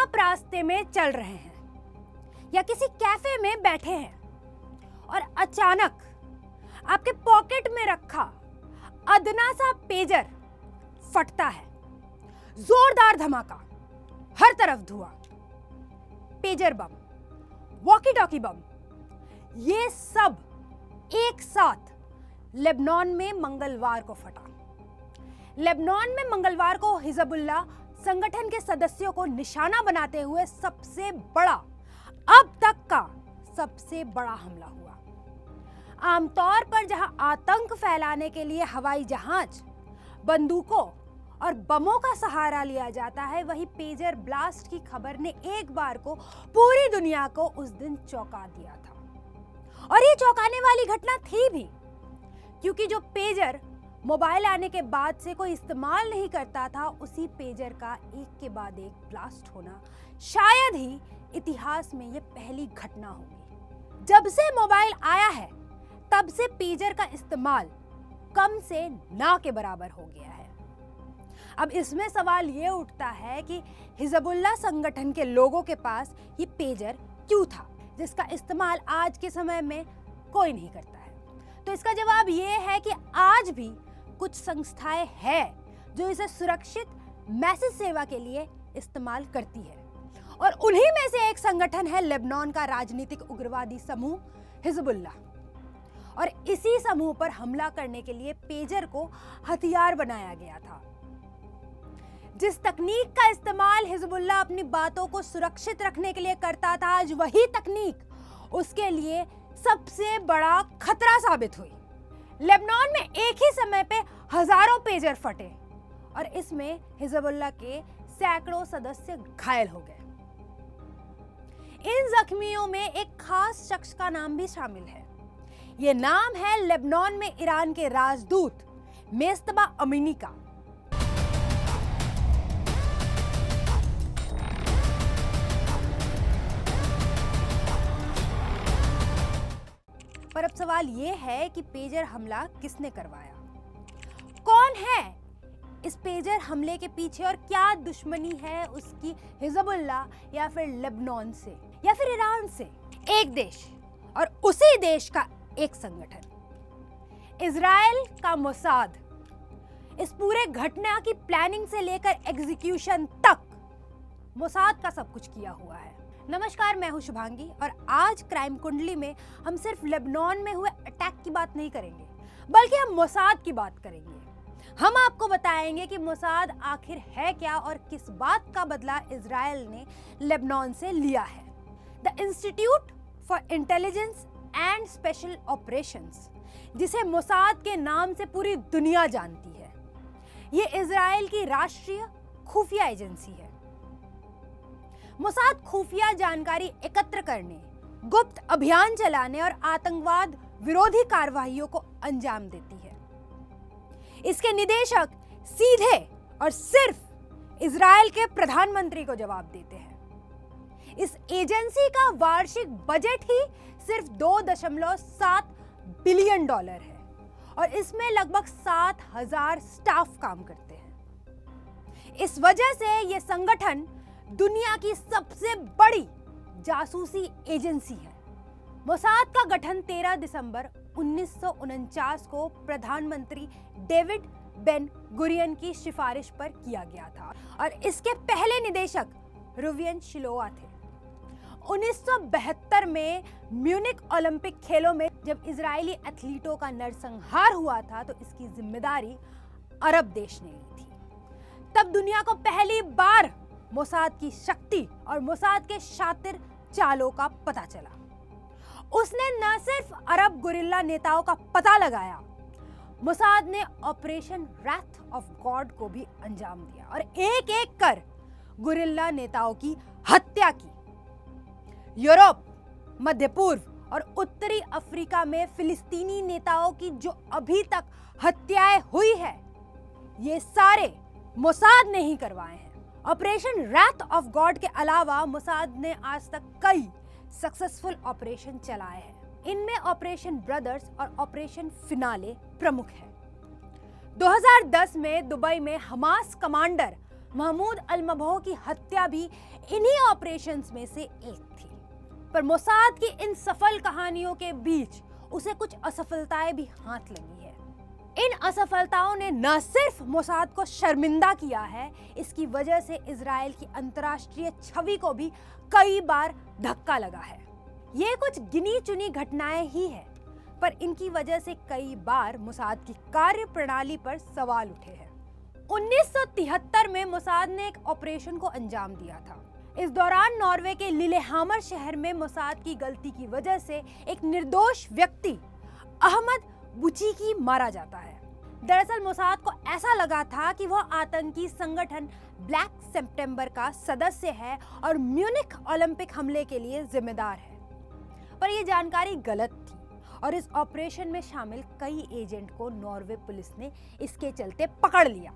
आप रास्ते में चल रहे हैं या किसी कैफे में बैठे हैं और अचानक आपके पॉकेट में रखा अदना सा पेजर फटता है। जोरदार धमाका, हर तरफ धुआं। पेजर बम, वॉकी टॉकी बम, ये सब एक साथ लेबनान में मंगलवार को फटा। लेबनान में मंगलवार को हिजबुल्लाह संगठन के सदस्यों को निशाना बनाते हुए अब तक का सबसे बड़ा हमला हुआ। आमतौर पर जहां आतंक फैलाने के लिए हवाई जहाज, बंदूकों और बमों का सहारा लिया जाता है, वहीं पेजर ब्लास्ट की खबर ने एक बार को पूरी दुनिया को उस दिन चौंका दिया था। और ये चौंकाने वाली घटना थी भी, क्योंकि जो पेजर मोबाइल आने के बाद से कोई इस्तेमाल नहीं करता था, उसी पेजर का एक के बाद एक ब्लास्ट होना शायद ही इतिहास में ये पहली घटना होगी। जब से मोबाइल आया है तब से पेजर का इस्तेमाल कम से ना के बराबर हो गया है। अब इसमें सवाल ये उठता है कि हिजबुल्लाह संगठन के लोगों के पास ये पेजर क्यों था, जिसका इस्तेमाल आज के समय में कोई नहीं करता है। तो इसका जवाब ये है कि आज भी कुछ संस्थाएं हैं जो इसे सुरक्षित मैसेज सेवा के लिए इस्तेमाल करती है, और उन्हीं में से एक संगठन है लेबनान का राजनीतिक उग्रवादी समूह हिजबुल्लाह। और इसी समूह पर हमला करने के लिए पेजर को हथियार बनाया गया था। जिस तकनीक का इस्तेमाल हिजबुल्लाह अपनी बातों को सुरक्षित रखने के लिए करता था, आज वही तकनीक उसके लिए सबसे बड़ा खतरा साबित हुई। लेबनान में एक ही समय पे हजारों पेजर फटे और इसमें हिजबुल्लाह के सैकड़ों सदस्य घायल हो गए। इन जख्मियों में एक खास शख्स का नाम भी शामिल है। ये नाम है लेबनान में ईरान के राजदूत मेस्तबा अमीनी का। पर अब सवाल ये है कि पेजर हमला किसने करवाया, कौन है इस पेजर हमले के पीछे, और क्या दुश्मनी है उसकी हिजबुल्लाह या फिर लेबनान से या फिर ईरान से। एक देश और उसी देश का एक संगठन, इजराइल का मोसाद, इस पूरे घटना की प्लानिंग से लेकर एग्जीक्यूशन तक मोसाद का सब कुछ किया हुआ है। नमस्कार, मैं हूं शुभांगी और आज क्राइम कुंडली में हम सिर्फ लेबनान में हुए अटैक की बात नहीं करेंगे, बल्कि हम मोसाद की बात करेंगे। हम आपको बताएंगे कि मोसाद आखिर है क्या और किस बात का बदला इजराइल ने लेबनान से लिया है। The institute for intelligence and special operations, जिसे मोसाद के नाम से पूरी दुनिया जानती है, ये इजराइल की राष्ट्रीय खुफिया एजेंसी है। मोसाद खुफिया जानकारी एकत्र करने, गुप्त अभियान चलाने और आतंकवाद विरोधी कार्रवाइयों को अंजाम देती है। इसके निदेशक सीधे और सिर्फ इजराइल के प्रधानमंत्री को जवाब देते हैं। इस एजेंसी का वार्षिक बजट ही सिर्फ $2.7 बिलियन है और इसमें लगभग 7,000 स्टाफ काम करते हैं। इस वजह से यह संगठन दुनिया की सबसे बड़ी जासूसी एजेंसी है। मोसाद का गठन 13 दिसंबर 1949 को प्रधानमंत्री डेविड बेन गुरियन की सिफारिश पर किया गया था और इसके पहले निदेशक रुवियन शिलोआ थे। 1972 में म्यूनिक ओलंपिक खेलों में जब इजरायली एथलीटों का नरसंहार हुआ था, तो इसकी जिम्मेदारी अरब देश ने ली थी। तब दुनिया को पहली बार मोसाद की शक्ति और मोसाद के शातिर चालों का पता चला। उसने न सिर्फ अरब गुरिल्ला नेताओं का पता लगाया, मोसाद ने ऑपरेशन रैथ ऑफ गॉड को भी अंजाम दिया और एक एक कर गुरिल्ला नेताओं की हत्या की। यूरोप, मध्य पूर्व और उत्तरी अफ्रीका में फिलिस्तीनी नेताओं की जो अभी तक हत्याएं हुई है, ये सारे मोसाद ने ही करवाए हैं। ऑपरेशन रैथ ऑफ गॉड के अलावा मोसाद ने आज तक कई सक्सेसफुल ऑपरेशन चलाए हैं। इनमें ऑपरेशन ब्रदर्स और ऑपरेशन फिनाले प्रमुख है। 2010 में दुबई में हमास कमांडर महमूद अल-मबहूह की हत्या भी इन्हीं ऑपरेशंस में से एक थी। पर मोसाद की इन सफल कहानियों के बीच उसे कुछ असफलताएं भी हाथ लगी है। इन असफलताओं ने न सिर्फ मोसाद को शर्मिंदा किया है, इसकी वजह से इजराइल की अंतर्राष्ट्रीय छवि को भी कई बार धक्का लगा है। ये कुछ गिनी चुनी घटनाएं ही है, पर इनकी वजह से कई बार मोसाद की कार्य प्रणाली पर सवाल उठे हैं। 1973 में मोसाद ने एक ऑपरेशन को अंजाम दिया था। इस दौरान नॉर्वे के लिलेहामर शहर में मोसाद की गलती की वजह से एक निर्दोष व्यक्ति अहमद बुचीकी मारा जाता है। दरअसल मोसाद को ऐसा लगा था कि वह आतंकी संगठन ब्लैक सितंबर का सदस्य है और म्यूनिख ओलंपिक हमले के लिए जिम्मेदार है, पर यह जानकारी गलत थी और इस ऑपरेशन में शामिल कई एजेंट को नॉर्वे पुलिस ने इसके चलते पकड़ लिया।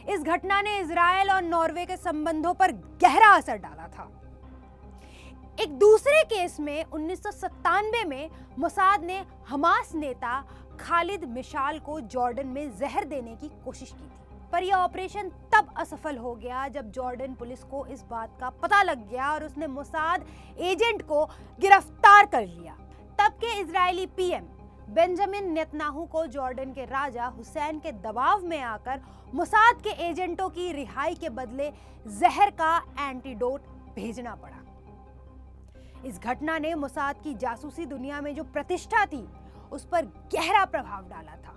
इस घटना ने इजराइल और नॉर्वे के संबंधों पर गहरा असर डाला था। एक दूसरे केस में 1997 में मोसाद ने हमास नेता खालिद मिशाल को जॉर्डन में जहर देने की कोशिश की थी, पर यह ऑपरेशन तब असफल हो गया जब जॉर्डन पुलिस को इस बात का पता लग गया और उसने मोसाद एजेंट को गिरफ्तार कर लिया। तब के इजरायली पीएम बेंजामिन नेतन्याहू को जॉर्डन के राजा हुसैन के दबाव में आकर मोसाद के एजेंटों की रिहाई के बदले जहर का एंटीडोट भेजना पड़ा। इस घटना ने मोसाद की जासूसी दुनिया में जो प्रतिष्ठा थी उस पर गहरा प्रभाव डाला था।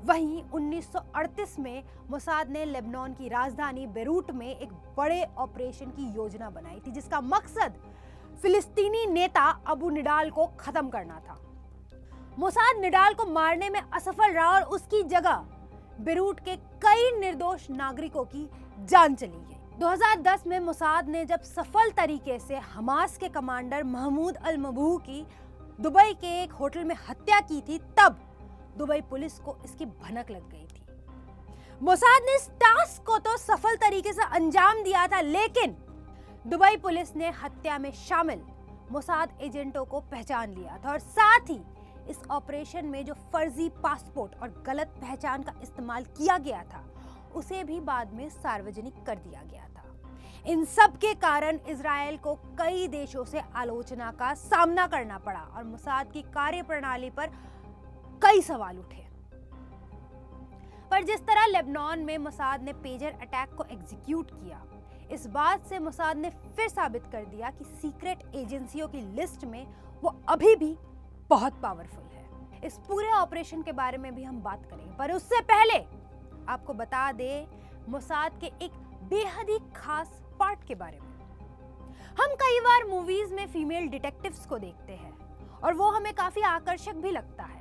वहीं 1938 में मोसाद ने लेबनान की राजधानी बेरूट में एक बड़े ऑपरेशन की योजना बनाई थी, जिसका मकसद फिलिस्तीनी नेता अबू निडाल को खत्म करना था। मोसाद निडाल को मारने में असफल रहा और उसकी जगह बेरूट के कई निर्दोष नागरिकों की जान चली गई। 2010 में मोसाद ने जब सफल तरीके से हमास के कमांडर महमूद अल-मबहूह की दुबई के एक होटल में हत्या की थी, तब दुबई पुलिस को इसकी भनक लग गई थी। मोसाद ने इस टास्क को तो सफल तरीके से अंजाम दिया था, लेकिन दुबई पुलिस ने हत्या में शामिल मोसाद एजेंटों को पहचान लिया था और साथ ही इस ऑपरेशन में जो फर्जी पासपोर्ट और गलत पहचान का इस्तेमाल किया गया था उसे भी बाद में सार्वजनिक कर दिया गया था। इन सब के कारण इजराइल को कई देशों से आलोचना का सामना करना पड़ा और मोसाद की कार्यप्रणाली पर कई सवाल उठे। पर जिस तरह लेबनान में मोसाद ने पेजर अटैक को एग्जीक्यूट किया, इस बात से मोसाद ने फिर साबित कर दिया कि सीक्रेट एजेंसियों की लिस्ट में वो अभी भी बहुत पावरफुल है। इस पूरे ऑपरेशन के बारे में भी हम बात करेंगे, पर उससे पहले आपको बता दें मोसाद के एक बेहद ही खास पार्ट के बारे में। हम कई बार मूवीज में फीमेल डिटेक्टिव्स को देखते हैं और वो हमें काफी आकर्षक भी लगता है।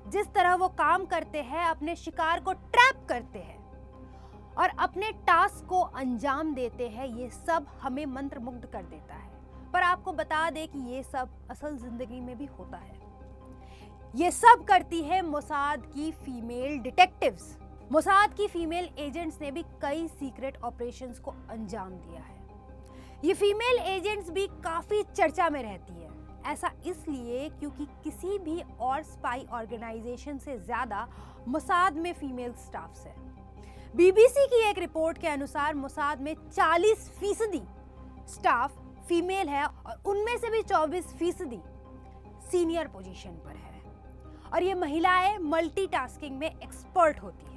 जिस तरह वो काम करते हैं, अपने शिकार को ट्रैप करते हैं और अपने टास्क को अंजाम देते हैं, ये सब हमें मंत्रमुग्ध कर देता है। पर आपको बता दें कि ये सब असल जिंदगी में भी होता है। ये सब करती है मोसाद की फीमेल डिटेक्टिव्स। मोसाद की फीमेल एजेंट्स ने भी कई सीक्रेट ऑपरेशंस को अंजाम दिया है। ये फीमेल एजेंट्स भी काफी चर्चा में रहती है। ऐसा इसलिए क्योंकि किसी भी और स्पाई ऑर्गेनाइजेशन से ज्यादा मोसाद में फीमेल स्टाफ्स है। बीबीसी की एक रिपोर्ट के अनुसार मोसाद में 40% स्टाफ फीमेल है और उनमें से भी 24% सीनियर पोजीशन पर है और ये महिलाएं मल्टीटास्किंग में एक्सपर्ट होती है।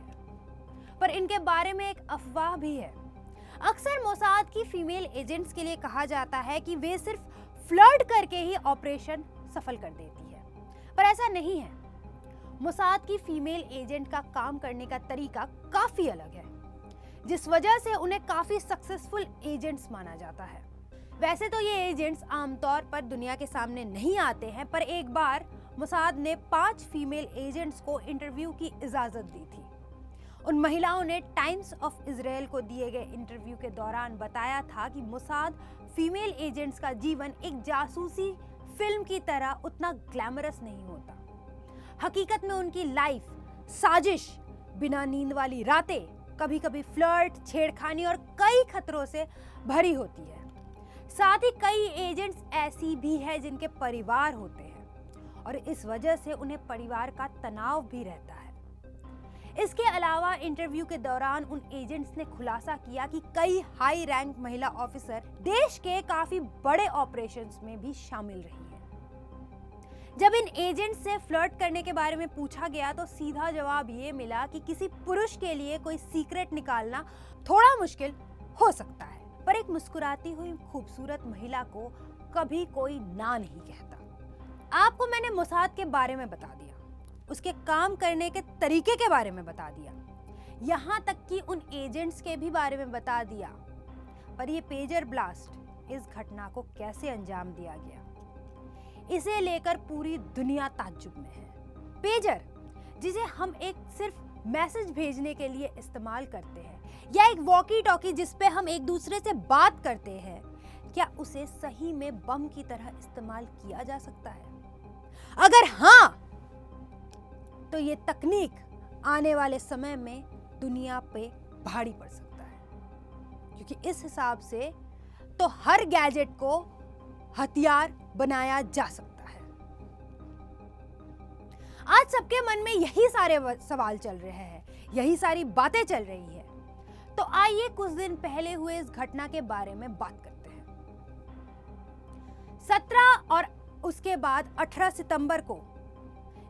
पर इनके बारे में एक अफवाह भी है। अक्सर मोसाद की फीमेल एजेंट्स के लिए कहा जाता है कि वे सिर्फ फ्लर्ट करके ही ऑपरेशन सफल कर देती है, पर ऐसा नहीं है। मोसाद की फीमेल एजेंट का काम करने का तरीका काफी अलग है, जिस वजह से उन्हें काफी सक्सेसफुल एजेंट्स माना जाता है। वैसे तो ये एजेंट्स आमतौर पर दुनिया के सामने नहीं आते हैं, पर एक बार मोसाद ने 5 फीमेल एजेंट्स को इंटरव्यू की इजाजत दी थी। उन महिलाओं ने टाइम्स ऑफ इजराइल को दिए गए इंटरव्यू के दौरान बताया था कि मोसाद फीमेल एजेंट्स का जीवन एक जासूसी फिल्म की तरह उतना ग्लैमरस नहीं होता। हकीकत में उनकी लाइफ साजिश, बिना नींद वाली रातें, कभी कभी फ्लर्ट, छेड़खानी और कई खतरों से भरी होती है। साथ ही कई एजेंट्स ऐसी भी है जिनके परिवार होते हैं और इस वजह से उन्हें परिवार का तनाव भी रहता है। इसके अलावा इंटरव्यू के दौरान उन एजेंट्स ने खुलासा किया कि कई हाई रैंक महिला ऑफिसर देश के काफी बड़े ऑपरेशंस में भी शामिल रही हैं। जब इन एजेंट से फ्लर्ट करने के बारे में पूछा गया तो सीधा जवाब ये मिला कि किसी पुरुष के लिए कोई सीक्रेट निकालना थोड़ा मुश्किल हो सकता है, पर एक मुस्कुराती हुई खूबसूरत महिला को कभी कोई ना नहीं कहता। आपको मैंने मोसाद के बारे में बता दिया, उसके काम करने के तरीके के बारे में बता दिया, यहाँ तक कि उन एजेंट्स के भी बारे में बता दिया, पर ये पेजर ब्लास्ट, इस घटना को कैसे अंजाम दिया गया, इसे लेकर पूरी दुनिया ताज्जुब में है। पेजर, जिसे हम एक सिर्फ मैसेज भेजने के लिए इस्तेमाल करते हैं, या एक वॉकी टॉकी जिस पे हम एक दूसरे से बात करते हैं, क्या उसे सही में बम की तरह इस्तेमाल किया जा सकता है? अगर हाँ, तो ये तकनीक आने वाले समय में दुनिया पे भारी पड़ सकता है, क्योंकि इस हिसाब से तो हर गैजेट को हथियार बनाया जा सकता है। आज सबके मन में यही सारे सवाल चल रहे हैं, यही सारी बातें चल रही है। तो आइए कुछ दिन पहले हुए इस घटना के बारे में बात करते हैं। 17 और उसके बाद 18 सितंबर को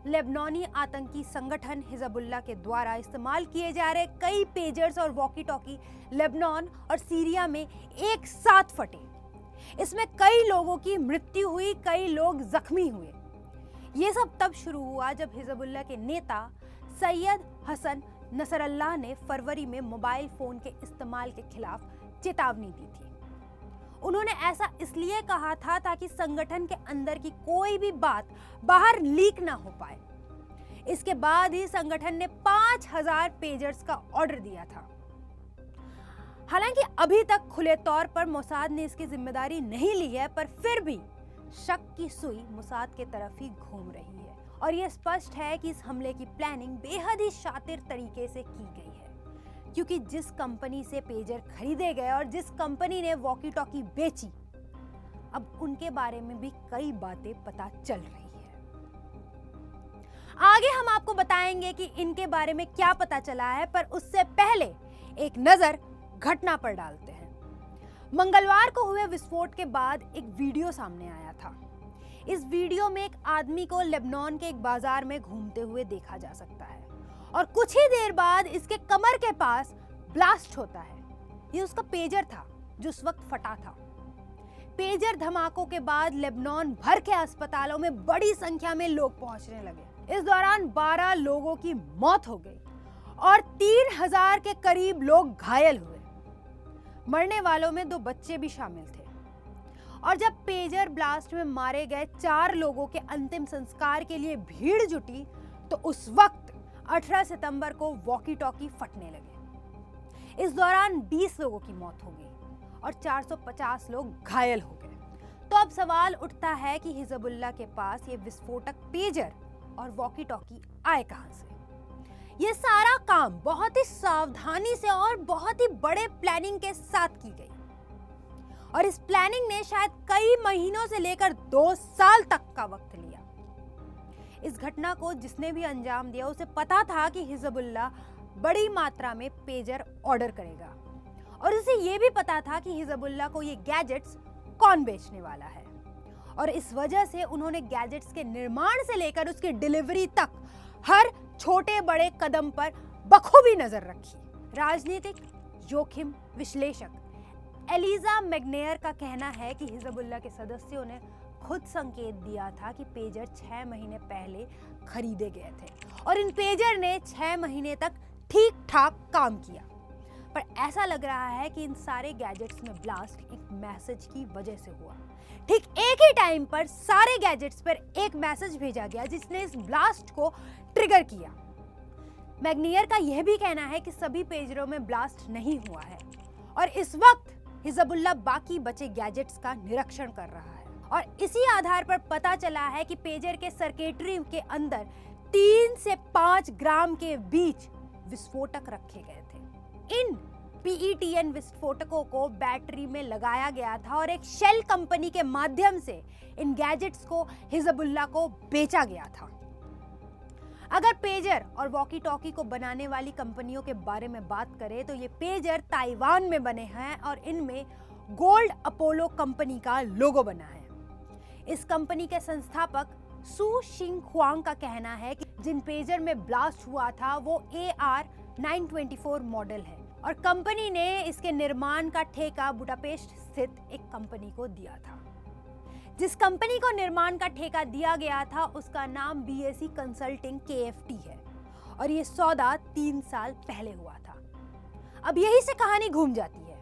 लेबनानी आतंकी संगठन हिजबुल्लाह के द्वारा इस्तेमाल किए जा रहे कई पेजर्स और वॉकी टॉकी लेबनान और सीरिया में एक साथ फटे। इसमें कई लोगों की मृत्यु हुई, कई लोग जख्मी हुए। ये सब तब शुरू हुआ जब हिजबुल्लाह के नेता सैयद हसन नसरल्लाह ने फरवरी में मोबाइल फोन के इस्तेमाल के खिलाफ चेतावनी दी थी। उन्होंने ऐसा इसलिए कहा था ताकि संगठन के अंदर की कोई भी बात बाहर लीक ना हो पाए। इसके बाद ही संगठन ने 5000 पेजर्स का ऑर्डर दिया था। हालांकि अभी तक खुले तौर पर मोसाद ने इसकी जिम्मेदारी नहीं ली है, पर फिर भी शक की सुई मोसाद के तरफ ही घूम रही है और यह स्पष्ट है कि इस हमले की प्लानिंग बेहद ही शातिर तरीके से की गई है, क्योंकि जिस कंपनी से पेजर खरीदे गए और जिस कंपनी ने वॉकी टॉकी बेची, अब उनके बारे में भी कई बातें पता चल रही है। आगे हम आपको बताएंगे कि इनके बारे में क्या पता चला है, पर उससे पहले एक नजर घटना पर डालते हैं। मंगलवार को हुए विस्फोट के बाद एक वीडियो सामने आया था। इस वीडियो में एक आदमी को लेबनान के एक बाजार में घूमते हुए देखा जा सकता है और कुछ ही देर बाद इसके कमर के पास ब्लास्ट होता है। ये उसका पेजर था जो उस वक्त फटा था। पेजर धमाकों के बाद लेबनान भर के अस्पतालों में बड़ी संख्या में लोग पहुंचने लगे। इस दौरान 12 लोगों की मौत हो गई और 3000 के करीब लोग घायल हुए। मरने वालों में 2 बच्चे भी शामिल थे। और जब पेजर ब्लास्ट में मारे गए 4 लोगों के अंतिम संस्कार के लिए भीड़ जुटी, तो उस वक्त 18 सितंबर को वॉकी टॉकी फटने लगे। इस दौरान 20 लोगों की मौत हो गई और 450 लोग घायल हो गए। तो अब सवाल उठता है कि हिजबुल्लाह के पास ये विस्फोटक पेजर और वॉकी टॉकी आए कहां से? ये सारा काम बहुत ही सावधानी से और बहुत ही बड़े प्लानिंग के साथ की गई और इस प्लानिंग ने शायद कई महीनों से लेकर 2 साल तक का वक्त लिया। इस घटना को जिसने भी अंजाम दिया उसे पता था कि हिजबुल्लाह बड़ी मात्रा में पेजर ऑर्डर करेगा और उसे यह भी पता था कि हिजबुल्लाह को ये गैजेट्स कौन बेचने वाला है और इस वजह से उन्होंने गैजेट्स के निर्माण से लेकर उसकी डिलीवरी तक हर छोटे बड़े कदम पर बखूबी नजर रखी। राजनीतिक जोखिम विश्लेषक एलिजा मैग्नेयर का कहना है कि हिजबुल्लाह के सदस्यों ने खुद संकेत दिया था कि पेजर 6 महीने पहले खरीदे गए थे और इन पेजर ने 6 महीने तक ठीक ठाक काम किया, पर ऐसा लग रहा है कि इन सारे गैजेट्स में ब्लास्ट एक मैसेज की वजह से हुआ। ठीक एक ही टाइम पर सारे गैजेट्स पर एक मैसेज भेजा गया जिसने इस ब्लास्ट को ट्रिगर किया। मैग्नियर का यह भी कहना है कि सभी पेजरों में ब्लास्ट नहीं हुआ है और इस वक्त हिजबुल्लाह बाकी बचे गैजेट्स का निरीक्षण कर रहा है और इसी आधार पर पता चला है कि पेजर के सर्किटरी के अंदर 3 से 5 ग्राम के बीच विस्फोटक रखे गए थे। इन PETN विस्फोटकों को बैटरी में लगाया गया था और एक शेल कंपनी के माध्यम से इन गैजेट्स को हिजबुल्लाह को बेचा गया था। अगर पेजर और वॉकी टॉकी को बनाने वाली कंपनियों के बारे में बात करें तो ये पेजर ताइवान में बने हैं और इनमें गोल्ड अपोलो कंपनी का लोगो बना है। इस कंपनी के संस्थापक सू शिंग हुआंग का कहना है कि जिन पेजर में ब्लास्ट हुआ था वो AR-924 मॉडल है और कंपनी ने इसके निर्माण का ठेका बुडापेस्ट स्थित एक कंपनी को दिया था। जिस कंपनी को निर्माण का ठेका दिया गया था उसका नाम BSE कंसल्टिंग KFT है और ये सौदा 3 साल पहले हुआ था। अब यही से कहानी घूम जाती है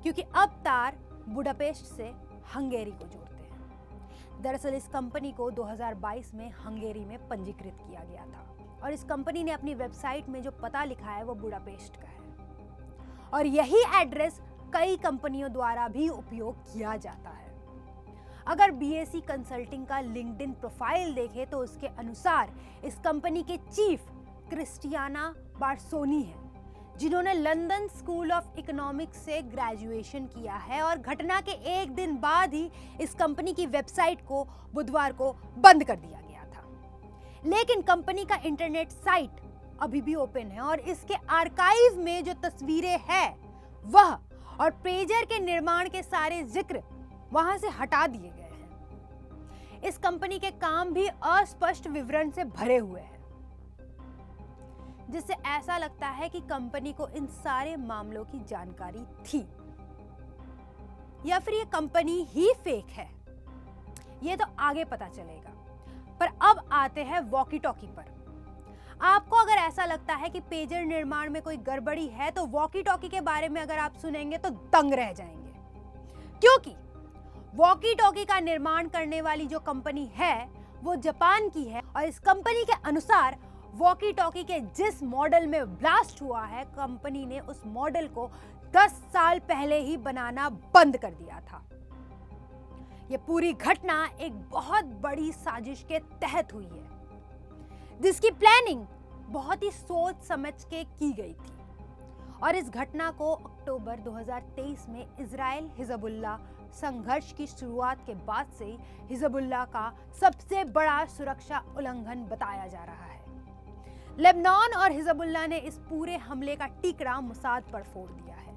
क्योंकि अब तार बुडापेस्ट से हंगेरी को जोड़ते हैं। दरअसल इस कंपनी को 2022 में हंगेरी में पंजीकृत किया गया था और इस कंपनी ने अपनी वेबसाइट में जो पता लिखा है वो बुडापेस्ट का है और यही एड्रेस कई कंपनियों द्वारा भी उपयोग किया जाता है। अगर BSE कंसल्टिंग का लिंक्डइन प्रोफाइल देखें तो उसके अनुसार इस कंपनी के चीफ क्रिस्टियाना बार्सोनी है जिन्होंने लंदन स्कूल ऑफ इकोनॉमिक्स से ग्रेजुएशन किया है और घटना के एक दिन बाद ही इस कंपनी की वेबसाइट को बुधवार को बंद कर दिया गया था। लेकिन कंपनी का इंटरनेट साइट अभी भी ओपन है और इसके आर्काइव में जो तस्वीरें हैं वह और पेजर के निर्माण के सारे जिक्र वहां से हटा दिए गए हैं। इस कंपनी के काम भी अस्पष्ट विवरण से भरे हुए हैं जिससे ऐसा लगता है कि कंपनी को इन सारे मामलों की जानकारी थी या फिर ये कंपनी ही फेक है, ये तो आगे पता चलेगा। पर अब आते हैं वॉकी टॉकी पर। आपको अगर ऐसा लगता है कि पेजर निर्माण में कोई गड़बड़ी है तो वॉकी टॉकी के बारे में अगर आप सुनेंगे तो दंग रह जाएंगे, क्योंकि वॉकी टॉकी का निर्माण करने वाली जो कंपनी है वो जापान की है और इस कंपनी के अनुसार वॉकी टॉकी के जिस मॉडल में ब्लास्ट हुआ है कंपनी ने उस मॉडल को 10 साल पहले ही बनाना बंद कर दिया था। यह पूरी घटना एक बहुत बड़ी साजिश के तहत हुई है जिसकी प्लानिंग बहुत ही सोच समझ के की गई थी और इस घटना को अक्टूबर 2023 में इजराइल हिजबुल्लाह संघर्ष की शुरुआत के बाद से हिजबुल्लाह का सबसे बड़ा सुरक्षा उल्लंघन बताया जा रहा है। लेबनान और हिजबुल्लाह ने इस पूरे हमले का टीकरा मोसाद पर फोड़ दिया है।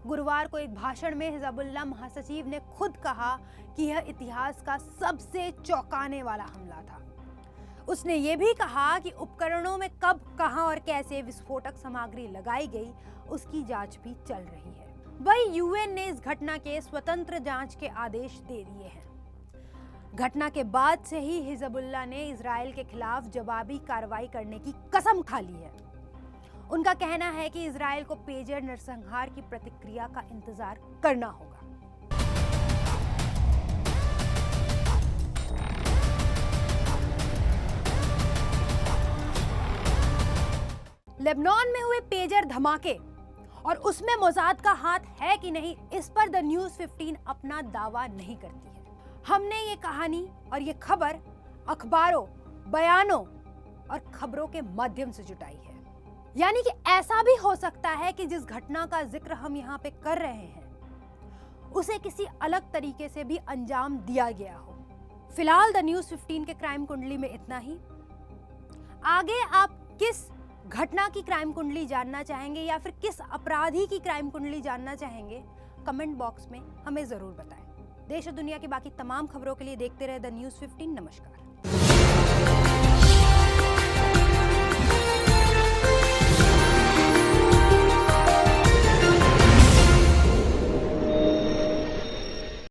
गुरुवार को एक भाषण में हिजबुल्लाह महासचिव ने खुद कहा कि यह इतिहास का सबसे चौंकाने वाला हमला था। उसने ये भी कहा कि उपकरणों में कब, कहां और कैसे विस्फोटक सामग्री लगाई गई उसकी जांच भी चल रही है। वही UN ने इस घटना के स्वतंत्र जांच के आदेश दे दिए हैं। घटना के बाद से ही हिजबुल्लाह ने इजराइल के खिलाफ जवाबी कार्रवाई करने की कसम खा ली है। उनका कहना है कि इजराइल को पेजर नरसंहार की प्रतिक्रिया का इंतजार करना होगा। लेबनान में हुए पेजर धमाके और उसमें मोसाद का हाथ है कि नहीं, इस पर द न्यूज़ 15 अपना दावा नहीं करती है। हमने ये कहानी और ये खबर अखबारों, बयानों और खबरों के माध्यम से जुटाई है। यानी कि ऐसा भी हो सकता है कि जिस घटना का जिक्र हम यहाँ पे कर रहे हैं उसे किसी अलग तरीके से भी अंजाम दिया गया हो। फिलहाल द न्यूज़ 15 के क्राइम कुंडली में इतना ही। आगे आप किस घटना की क्राइम कुंडली जानना चाहेंगे या फिर किस अपराधी की क्राइम कुंडली जानना चाहेंगे, कमेंट बॉक्स में हमें जरूर बताएं। देश और दुनिया की बाकी तमाम खबरों के लिए देखते रहे द न्यूज़ 15। नमस्कार।